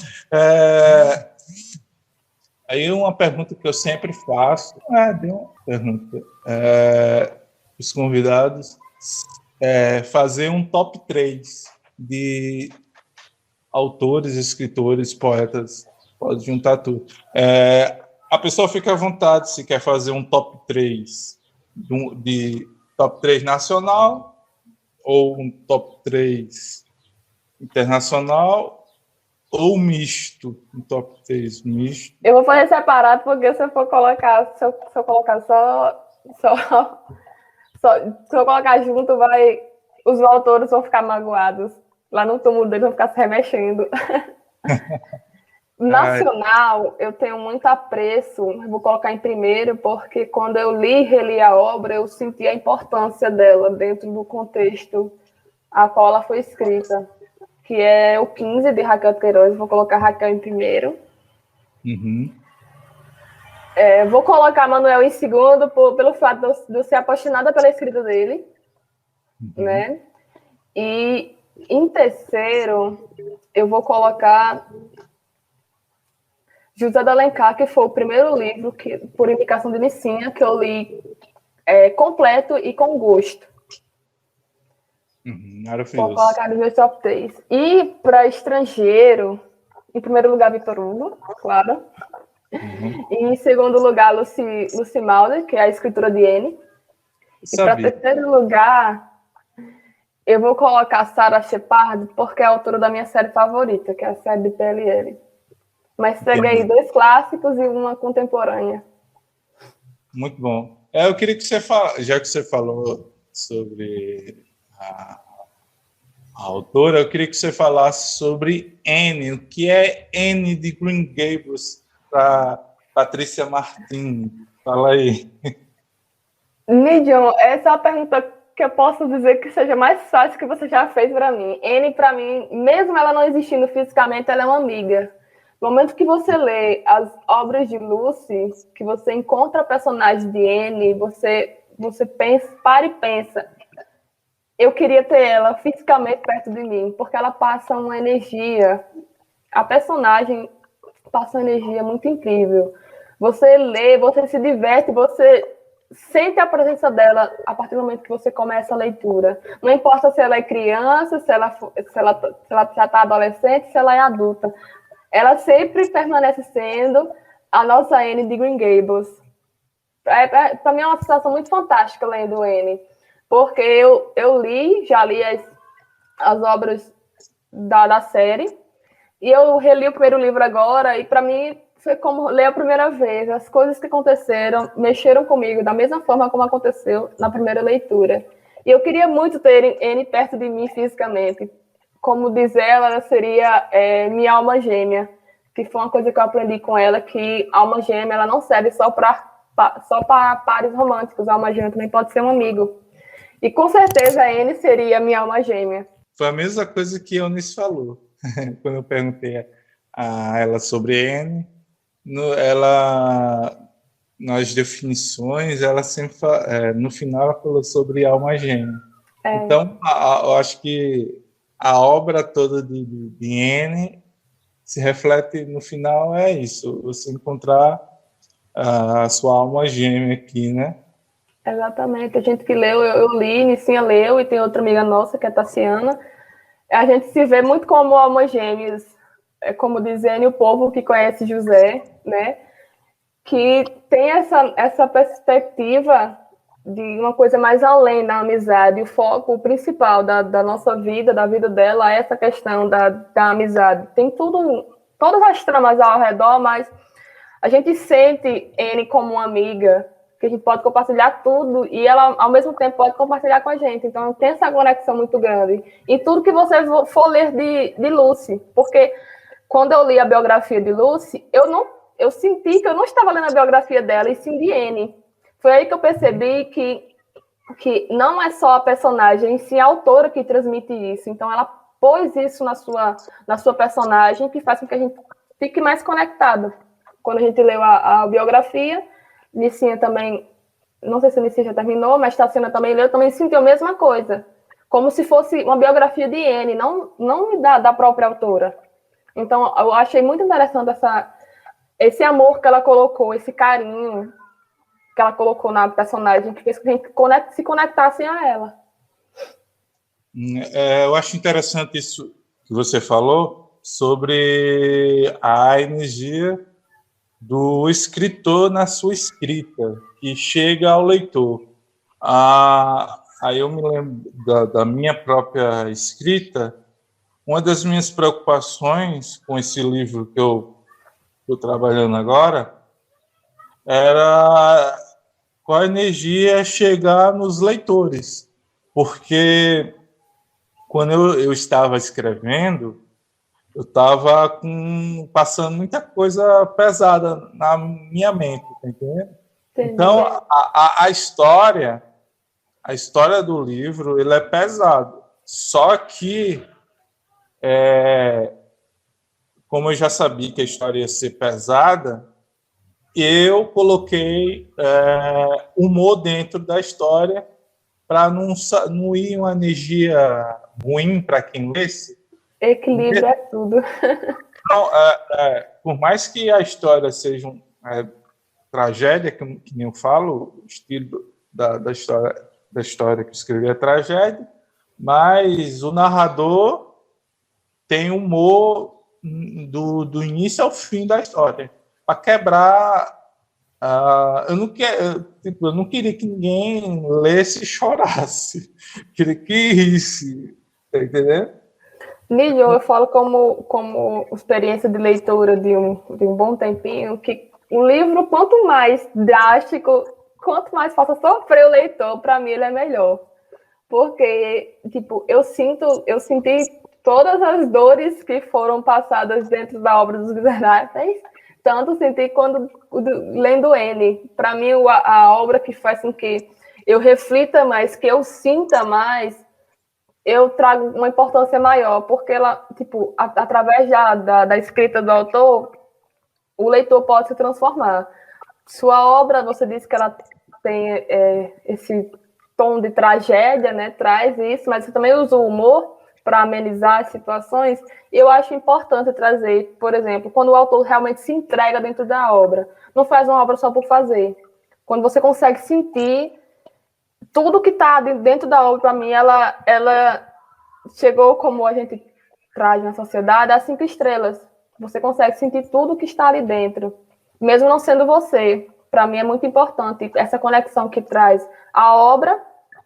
aí uma pergunta que eu sempre faço, deu uma pergunta, os convidados, fazer um top 3 de autores, escritores, poetas, pode juntar tudo. A pessoa fica à vontade se quer fazer um top 3 de top 3 nacional ou um top 3 internacional ou misto, um top 3 misto. Eu vou fazer separado porque se eu for colocar, se eu colocar se eu colocar junto, os autores vão ficar magoados. Lá no túmulo deles vão ficar se remexendo. Nacional, eu tenho muito apreço, vou colocar em primeiro, porque quando eu reli a obra, eu senti a importância dela dentro do contexto a qual ela foi escrita, que é o 15 de Raquel Queiroz. Vou colocar Raquel em primeiro. Uhum. Vou colocar Manuel em segundo, pelo fato de eu ser apaixonada pela escrita dele, né? E em terceiro, eu vou colocar José de Alencar, que foi o primeiro livro, por indicação de Nicinha, que eu li completo e com gosto. Maravilhoso. Vou colocar nos meus top 3. E para estrangeiro, em primeiro lugar, Victor Hugo, claro. E em segundo lugar, Lucy Maud, que é a escritora de N. E para terceiro lugar, eu vou colocar Sarah Shepard, porque é a autora da minha série favorita, que é a série de PLL. Mas peguei 2 clássicos e uma contemporânea. Muito bom. Eu queria que você falasse, já que você falou sobre a autora, eu queria que você falasse sobre N. O que é N de Green Gables para Patrícia Martins? Fala aí. Midian, essa é uma pergunta que eu posso dizer que seja mais fácil que você já fez para mim. N, para mim, mesmo ela não existindo fisicamente, ela é uma amiga. No momento que você lê as obras de Lucy, que você encontra personagens de N, você pensa, para e pensa. Eu queria ter ela fisicamente perto de mim, porque ela passa uma energia. A personagem passa uma energia muito incrível. Você lê, você se diverte, você sente a presença dela a partir do momento que você começa a leitura. Não importa se ela é criança, se ela já está adolescente, se ela é adulta. Ela sempre permanece sendo a nossa Anne de Green Gables. Para mim é uma sensação muito fantástica lendo Anne, porque eu já li as obras da série, e eu reli o primeiro livro agora, e para mim foi como ler a primeira vez. As coisas que aconteceram mexeram comigo da mesma forma como aconteceu na primeira leitura. E eu queria muito ter Anne perto de mim fisicamente. Como diz ela seria minha alma gêmea, que foi uma coisa que eu aprendi com ela, que alma gêmea ela não serve só para pares românticos, a alma gêmea também pode ser um amigo. E com certeza a Anne seria minha alma gêmea. Foi a mesma coisa que a Eunice falou, quando eu perguntei a ela sobre Anne. Nas definições, ela sempre no final ela falou sobre alma gêmea. Então, eu acho que a obra toda de Anne se reflete no final, é isso, você encontrar a sua alma gêmea aqui, né? Exatamente, a gente que leu, eu li, Nicinha leu, e tem outra amiga nossa, que é a Tassiana. A gente se vê muito como almas gêmeas, como dizendo o povo que conhece José, né? Que tem essa perspectiva de uma coisa mais além da amizade. O foco principal da nossa vida, da vida dela, é essa questão da amizade. Tem todas as tramas ao redor, mas a gente sente Anne como uma amiga, que a gente pode compartilhar tudo, e ela, ao mesmo tempo, pode compartilhar com a gente. Então, tem essa conexão muito grande. E tudo que você for ler de Lucy, porque quando eu li a biografia de Lucy, eu senti que eu não estava lendo a biografia dela, e sim de Anne. Foi aí que eu percebi que não é só a personagem, sim a autora que transmite isso. Então, ela pôs isso na sua personagem, que faz com que a gente fique mais conectado. Quando a gente leu a biografia, Licinha também, não sei se Licinha já terminou, mas Tassiana também leu, também sentiu a mesma coisa. Como se fosse uma biografia de Anne, não da própria autora. Então, eu achei muito interessante esse amor que ela colocou, esse carinho que ela colocou na personagem, que fez que a gente se conectasse a ela. Eu acho interessante isso que você falou sobre a energia do escritor na sua escrita, que chega ao leitor. Aí eu me lembro da minha própria escrita. Uma das minhas preocupações com esse livro que eu estou trabalhando agora era qual a energia chegar nos leitores, porque quando eu estava escrevendo, eu estava passando muita coisa pesada na minha mente, tá entendendo? Entendi. Então, a história do livro, ele é pesado. Só que, como eu já sabia que a história ia ser pesada, eu coloquei humor dentro da história para não ir uma energia ruim para quem lesse. Equilíbrio é tudo. Então, por mais que a história seja tragédia, que nem eu falo, o estilo da história que eu escrevi é tragédia, mas o narrador tem humor do início ao fim da história, para quebrar. Eu não queria que ninguém lesse e chorasse, queria que risse, tá entendendo? Nídio, eu falo como experiência de leitura de um bom tempinho, que o livro, quanto mais drástico, quanto mais faça sofrer o leitor, para mim ele é melhor. Porque, tipo, eu senti todas as dores que foram passadas dentro da obra dos Miseráveis, tanto senti quando lendo ele. Para mim, a obra que faz com que eu reflita mais, que eu sinta mais, eu trago uma importância maior, porque ela, tipo, através da escrita do autor, o leitor pode se transformar. Sua obra, você disse que ela tem esse tom de tragédia, né? Traz isso, mas você também usa o humor para amenizar as situações. E eu acho importante trazer, por exemplo, quando o autor realmente se entrega dentro da obra. Não faz uma obra só por fazer. Quando você consegue sentir tudo que está dentro da obra, para mim, ela chegou, como a gente traz na sociedade, a 5 estrelas. Você consegue sentir tudo que está ali dentro, mesmo não sendo você. Para mim é muito importante essa conexão que traz a obra,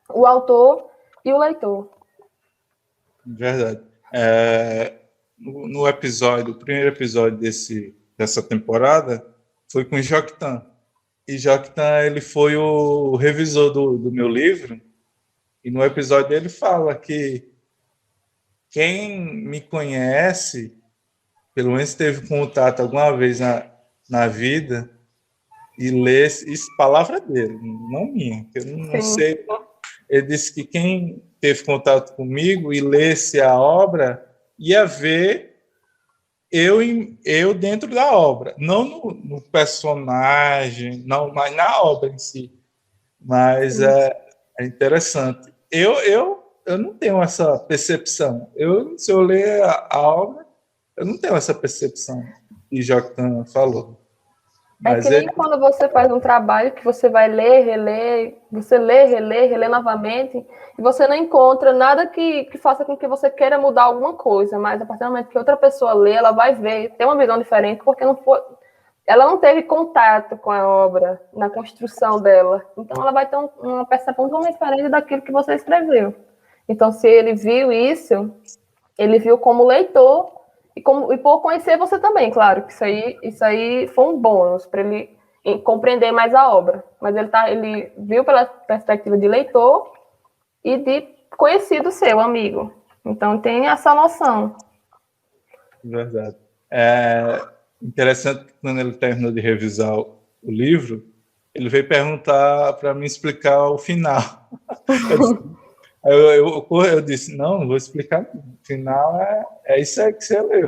o autor e o leitor. Verdade. O primeiro episódio dessa temporada foi com o Joctan. E Joctan, ele foi o revisor do meu livro, e no episódio ele fala que quem me conhece, pelo menos teve contato alguma vez na vida, e lê, isso palavra dele, não minha, que eu não sei. Ele disse que quem teve contato comigo e lesse a obra ia ver eu dentro da obra, não no personagem, não, mas na obra em si. Mas é interessante. Eu não tenho essa percepção. Se eu ler a obra, eu não tenho essa percepção que Joctan falou. Mas que nem quando você faz um trabalho que você vai ler, reler, você lê, relê novamente, e você não encontra nada que faça com que você queira mudar alguma coisa, mas a partir do momento que outra pessoa lê, ela vai ver, tem uma visão diferente, porque ela não teve contato com a obra na construção dela. Então ela vai ter uma percepção totalmente diferente daquilo que você escreveu. Então, se ele viu isso, ele viu como leitor, e por conhecer você também, claro, que isso aí foi um bônus para ele compreender mais a obra. Mas ele viu pela perspectiva de leitor e de conhecido seu, amigo. Então tem essa noção. Verdade. É interessante que quando ele terminou de revisar o livro, ele veio perguntar para mim explicar o final. Eu disse, não vou explicar. O final é isso aí que você leu.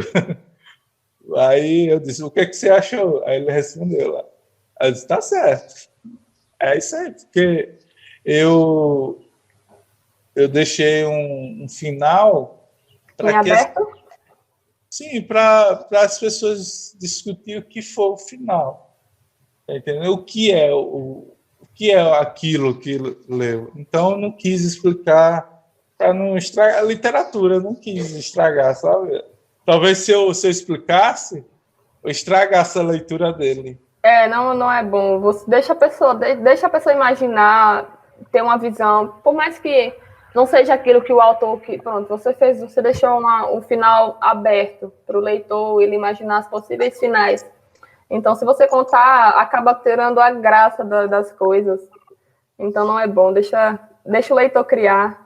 Aí eu disse, o que é que você achou? Aí ele respondeu lá. Aí eu disse, tá certo. É isso aí, porque eu deixei um final Em para que aberto? sim, para as pessoas discutir o que foi o final. Tá entendendo? O que é aquilo que leu. Então eu não quis explicar para não estragar a literatura, eu não quis estragar, sabe? Talvez se eu explicasse, eu estragasse a leitura dele. Não é bom. Você deixa a pessoa imaginar, ter uma visão, por mais que não seja aquilo que o autor que pronto, você deixou um final aberto para o leitor ele imaginar as possíveis finais. Então, se você contar, acaba tirando a graça das coisas. Então, não é bom. Deixa o leitor criar.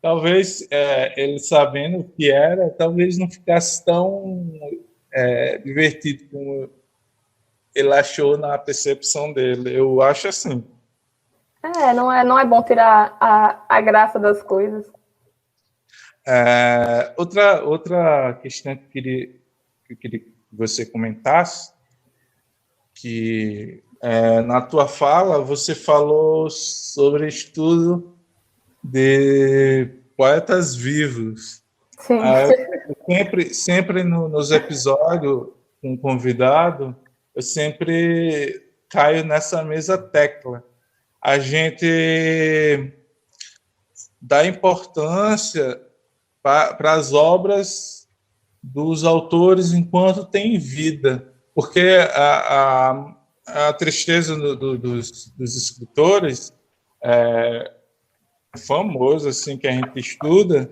Talvez ele sabendo o que era, talvez não ficasse tão divertido como ele achou na percepção dele. Eu acho assim. Não é bom tirar a graça das coisas. Outra questão que eu queria que você comentasse, que na tua fala você falou sobre estudo de poetas vivos. Sim. Sempre nos episódios com um convidado, eu sempre caio nessa mesma tecla. A gente dá importância para as obras dos autores enquanto tem vida, porque a tristeza dos escritores famosos assim que a gente estuda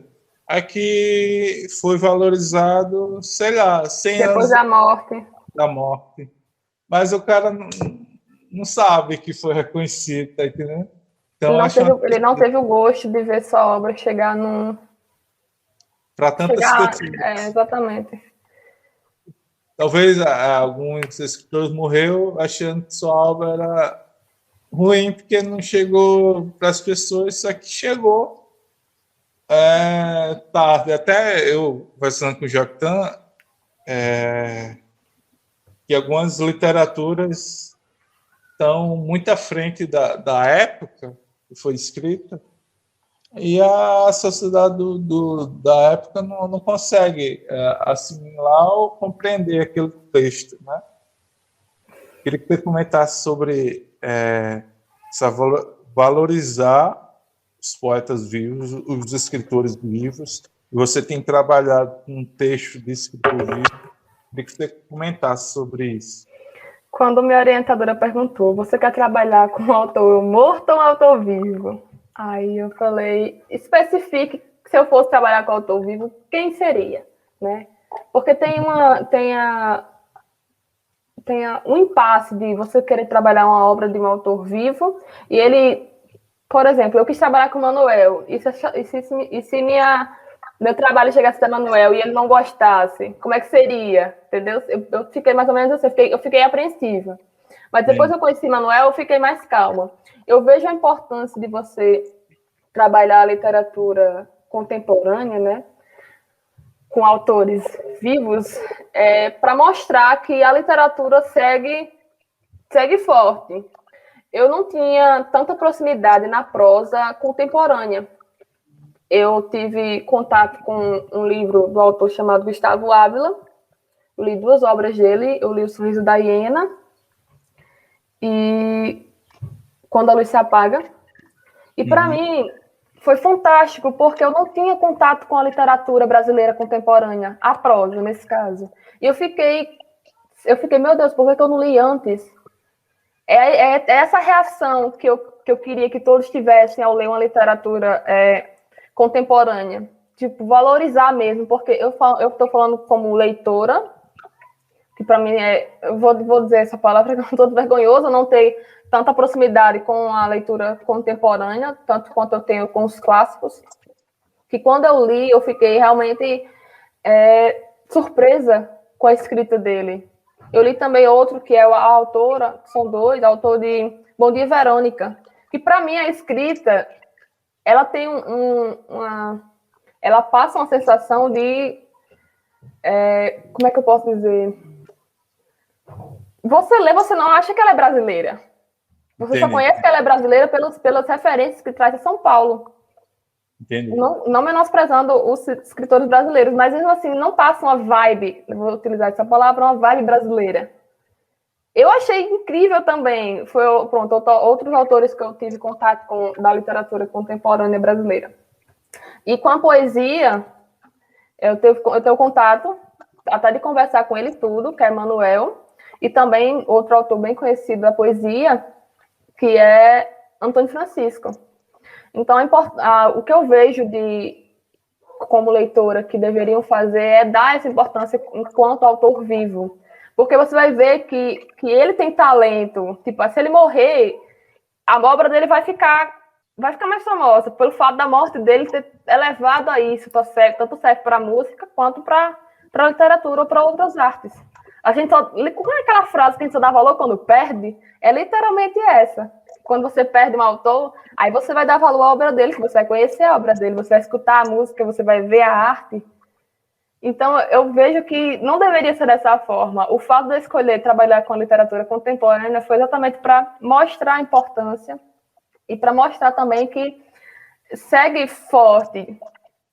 é que foi valorizado, sei lá, 100 Depois anos da morte. da morte, mas o cara não sabe que foi reconhecido, tá entendendo? Então Ele não teve o gosto de ver sua obra chegar num. para tantas pessoas. Exatamente. Talvez alguns escritores morreu achando que sua obra era ruim porque não chegou para as pessoas, só que chegou tarde. Até eu, conversando com o Joctan, que algumas literaturas estão muito à frente da época que foi escrita, e a sociedade da época não consegue assimilar ou compreender aquele texto, né? Queria que você comentasse sobre valorizar os poetas vivos, os escritores vivos. Você tem trabalhado com um texto de escritor vivo. Queria que você comentasse sobre isso. Quando minha orientadora perguntou, você quer trabalhar com um autor morto ou um autor vivo? Aí eu falei, especifique, se eu fosse trabalhar com autor vivo, quem seria, né? Porque tem um impasse de você querer trabalhar uma obra de um autor vivo e ele, por exemplo, eu quis trabalhar com o Manuel, e se meu trabalho chegasse da Manuel e ele não gostasse, como é que seria? Entendeu? Eu fiquei mais ou menos assim, eu fiquei apreensiva. Mas depois eu conheci Manuel, eu fiquei mais calma. Eu vejo a importância de você trabalhar a literatura contemporânea, né? Com autores vivos, para mostrar que a literatura segue forte. Eu não tinha tanta proximidade na prosa contemporânea. Eu tive contato com um livro do autor chamado Gustavo Ávila. Eu li 2 obras dele. Eu li O Sorriso da Hiena e Quando a Luz se Apaga. E para mim foi fantástico, porque eu não tinha contato com a literatura brasileira contemporânea, a prosa, nesse caso. E eu fiquei, meu Deus, por que eu não li antes? É essa reação que eu queria que todos tivessem ao ler uma literatura contemporânea. Tipo, valorizar mesmo, porque eu estou falando como leitora, que para mim eu vou dizer essa palavra, que eu estou vergonhosa não ter tanta proximidade com a leitura contemporânea, tanto quanto eu tenho com os clássicos, que quando eu li, eu fiquei realmente surpresa com a escrita dele. Eu li também outro, que é a autora, são 2, autor de Bom Dia, Verônica, que para mim a escrita, ela tem ela passa uma sensação de Como é que eu posso dizer? Você lê, você não acha que ela é brasileira. Você Entendi. só conhece que ela é brasileira pelas referências que traz de São Paulo. Entendi. Não menosprezando os escritores brasileiros, mas mesmo assim não passa uma vibe, eu vou utilizar essa palavra, uma vibe brasileira. Eu achei incrível também, outros autores que eu tive contato com da literatura contemporânea brasileira. E com a poesia, eu tenho contato, até de conversar com ele tudo, que é Manuel, e também outro autor bem conhecido da poesia, que é Antônio Francisco. Então, o que eu vejo como leitora que deveriam fazer é dar essa importância enquanto autor vivo. Porque você vai ver que ele tem talento. Tipo, se ele morrer, a obra dele vai ficar mais famosa, pelo fato da morte dele ter elevado a isso, tanto serve para a música quanto para a literatura ou para outras artes. Como é aquela frase que a gente só dá valor quando perde? É literalmente essa. Quando você perde um autor, aí você vai dar valor à obra dele, que você vai conhecer a obra dele, você vai escutar a música, você vai ver a arte. Então, eu vejo que não deveria ser dessa forma. O fato de eu escolher trabalhar com a literatura contemporânea foi exatamente para mostrar a importância e para mostrar também que segue forte,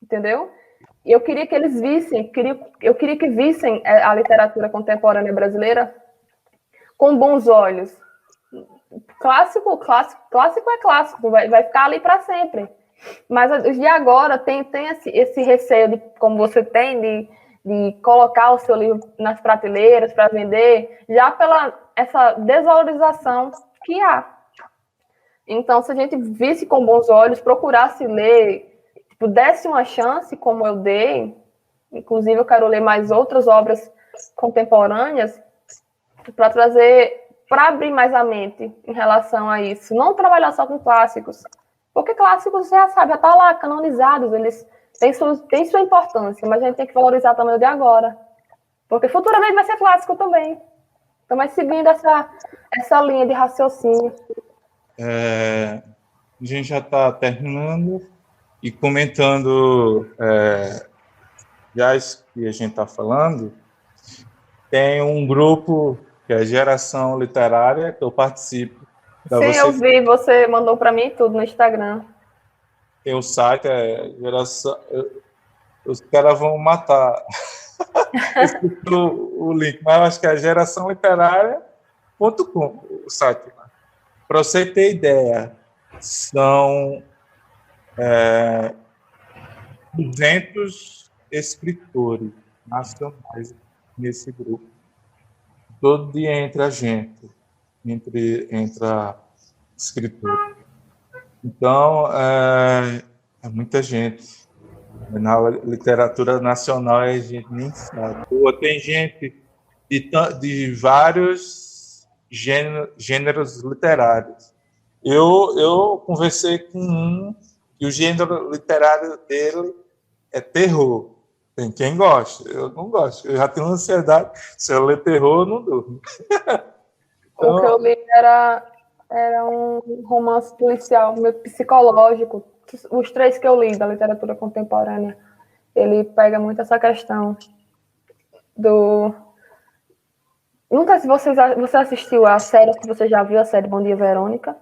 entendeu? E eu queria que eles vissem, eu queria que vissem a literatura contemporânea brasileira com bons olhos. Clássico é clássico, vai ficar ali para sempre. Mas os de agora tem esse receio, de, como você tem, de colocar o seu livro nas prateleiras para vender, já pela essa desvalorização que há. Então, se a gente visse com bons olhos, procurasse ler, tipo, desse uma chance, como eu dei, inclusive eu quero ler mais outras obras contemporâneas, para abrir mais a mente em relação a isso. Não trabalhar só com clássicos, porque clássicos, já sabe, já está lá, canonizados, eles têm sua importância, mas a gente tem que valorizar também o de agora, porque futuramente vai ser clássico também. Então, vai seguindo essa linha de raciocínio. A gente já está terminando e comentando já isso que a gente está falando. Tem um grupo que é a Geração Literária, que eu participo. Sim, eu vi, você mandou para mim tudo no Instagram. Tem o site, Geração... Os caras vão matar o link, mas eu acho que é geraçãoliterária.com, o site. Para você ter ideia, são 200 escritores nacionais nesse grupo. Todo dia entra a gente, entra escritor. Então, é muita gente. Na literatura nacional, a gente nem sabe. Tem gente de vários gêneros literários. Eu conversei com um e o gênero literário dele é terror. Tem quem gosta, eu não gosto. Eu já tenho ansiedade. Se eu ler terror, eu não durmo. Então, o que eu li era um romance policial, meio psicológico. Os 3 que eu li da literatura contemporânea, ele pega muito essa questão do... Não sei se você assistiu a série, se você já viu a série Bom Dia, Verônica.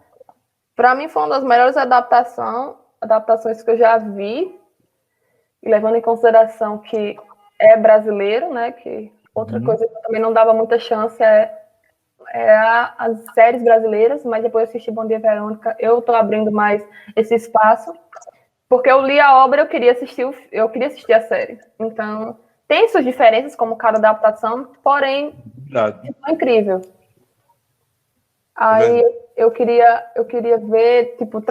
Para mim, foi uma das melhores adaptações que eu já vi, e levando em consideração que é brasileiro, né? Que outra coisa que eu também não dava muita chance as séries brasileiras, mas depois eu assisti Bom Dia, Verônica, eu estou abrindo mais esse espaço, porque eu li a obra, eu queria assistir a série. Então, tem suas diferenças, como cada adaptação, porém, é incrível. Aí eu queria ver, tipo,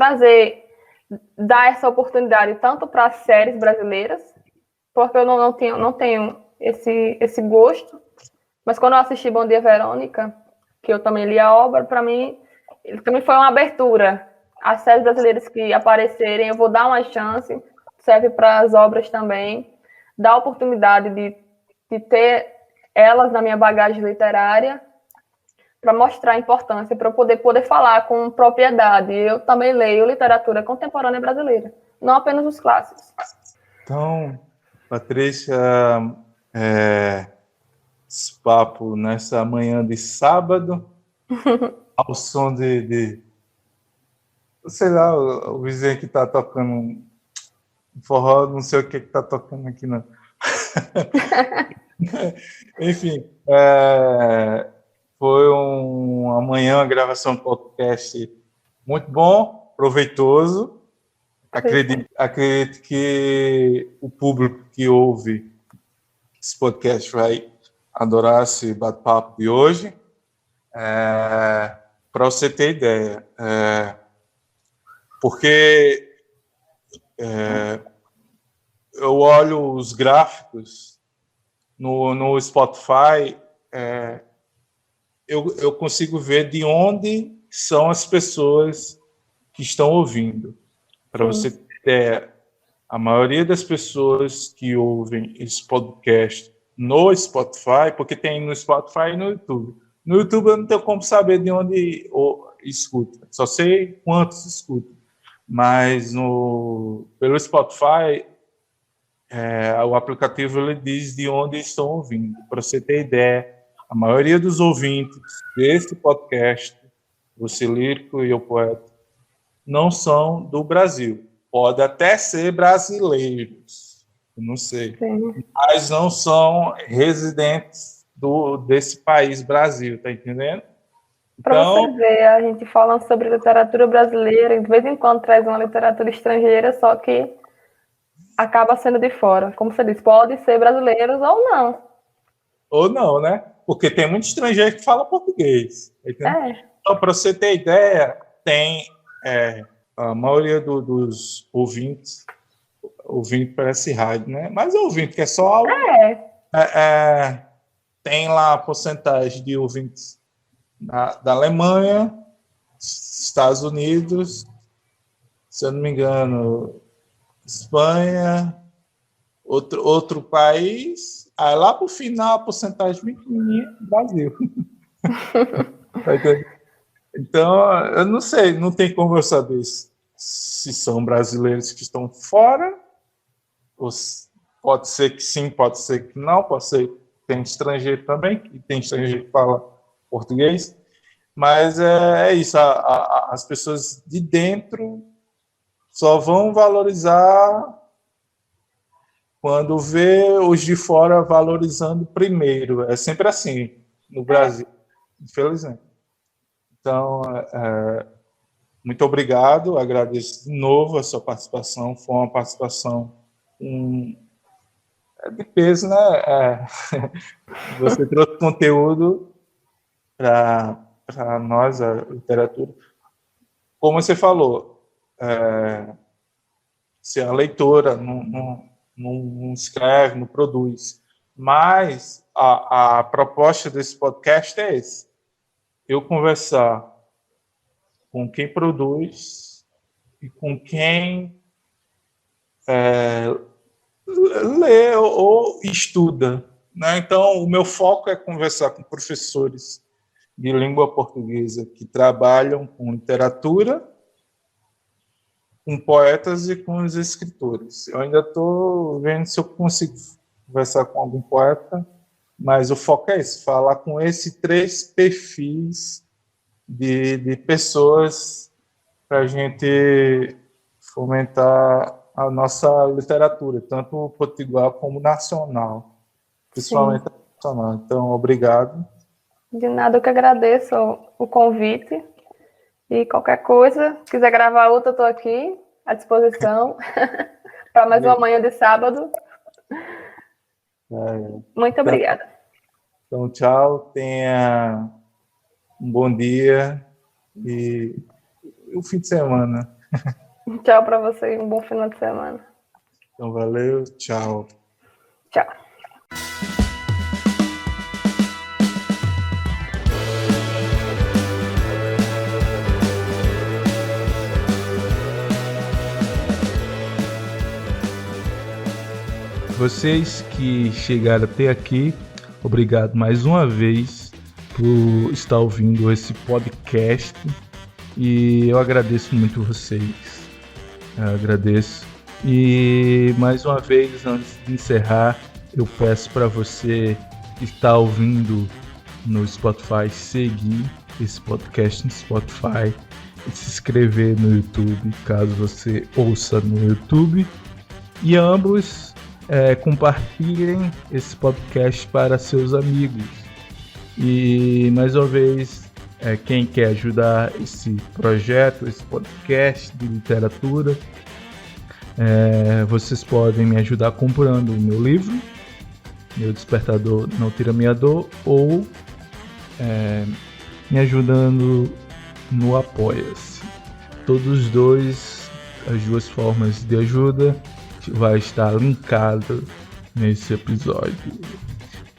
dar essa oportunidade tanto para as séries brasileiras, porque eu não tenho esse gosto, mas quando eu assisti Bom Dia, Verônica, que eu também li a obra, para mim, ele também foi uma abertura. As séries brasileiras que aparecerem, eu vou dar uma chance, serve para as obras também, dar a oportunidade de ter elas na minha bagagem literária, para mostrar a importância, para eu poder falar com propriedade. Eu também leio literatura contemporânea brasileira, não apenas os clássicos. Então, Patrícia, esse papo nessa manhã de sábado, ao som sei lá, o vizinho que está tocando um forró, não sei o que está tocando aqui, não. Enfim, foi uma gravação de podcast muito bom, proveitoso. Acredito que o público que ouve esse podcast vai adorar esse bate-papo de hoje. Para você ter ideia, porque eu olho os gráficos no Spotify, eu consigo ver de onde são as pessoas que estão ouvindo. Para você ter ideia, a maioria das pessoas que ouvem esse podcast no Spotify, porque tem no Spotify e no YouTube. No YouTube eu não tenho como saber de onde escuta, só sei quantos escutam. Mas pelo Spotify, o aplicativo ele diz de onde estão ouvindo. Para você ter ideia, a maioria dos ouvintes desse podcast, Você Lírico e Eu Poeta, não são do Brasil. Pode até ser brasileiros, não sei. Sim. Mas não são residentes desse país Brasil, tá entendendo? Para você ver, a gente falando sobre literatura brasileira, de vez em quando traz uma literatura estrangeira, só que acaba sendo de fora. Como você disse, pode ser brasileiros ou não. Ou não, né? Porque tem muito estrangeiro que fala português. Tá então, para você ter ideia, tem a maioria dos ouvintes parece rádio, né? Mas ouvinte que é só áudio. Tem lá a porcentagem de ouvintes da Alemanha, Estados Unidos, se eu não me engano, Espanha, outro país, aí lá para o final a porcentagem bem pequenininha, Brasil. Então, eu não sei, não tem como eu saber se são brasileiros que estão fora, ou pode ser que sim, pode ser que não, pode ser que tem estrangeiro também, que tem estrangeiro que fala português, mas é isso, as pessoas de dentro só vão valorizar quando vê os de fora valorizando primeiro. É sempre assim no Brasil, infelizmente. Então, muito obrigado, agradeço de novo a sua participação, foi uma participação de peso, né? Você trouxe conteúdo para nós, a literatura. Como você falou, se a leitora não escreve, não produz, mas a proposta desse podcast é esse. Eu conversar com quem produz e com quem lê ou estuda, né? Então, o meu foco é conversar com professores de língua portuguesa que trabalham com literatura, com poetas e com os escritores. Eu ainda estou vendo se eu consigo conversar com algum poeta, mas o foco é esse, falar com esses 3 perfis de pessoas para a gente fomentar a nossa literatura, tanto potiguar como nacional, principalmente nacional. Então, obrigado. De nada, eu que agradeço o convite. E qualquer coisa, se quiser gravar outra, eu estou aqui à disposição para mais uma manhã de sábado. Muito obrigada. Então, tchau, tenha um bom dia e um fim de semana. Tchau para você e um bom final de semana. Então, valeu, tchau. Tchau. Vocês que chegaram até aqui, obrigado mais uma vez por estar ouvindo esse podcast e eu agradeço muito vocês. Eu agradeço. E mais uma vez, antes de encerrar, eu peço para você que está ouvindo no Spotify seguir esse podcast no Spotify e se inscrever no YouTube, caso você ouça no YouTube. E ambos compartilhem esse podcast para seus amigos. E mais uma vez, quem quer ajudar esse projeto, esse podcast de literatura, vocês podem me ajudar comprando o meu livro, Meu Despertador Não Tira Minha Dor, ou me ajudando no Apoia-se. As duas formas de ajuda vai estar linkado nesse episódio.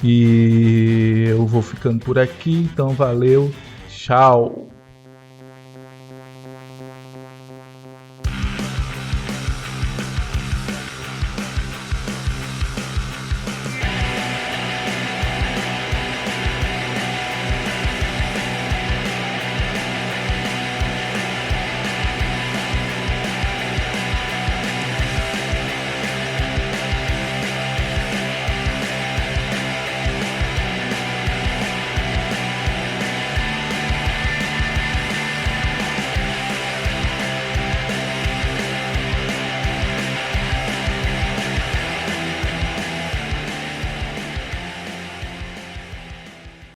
E eu vou ficando por aqui, então valeu, tchau!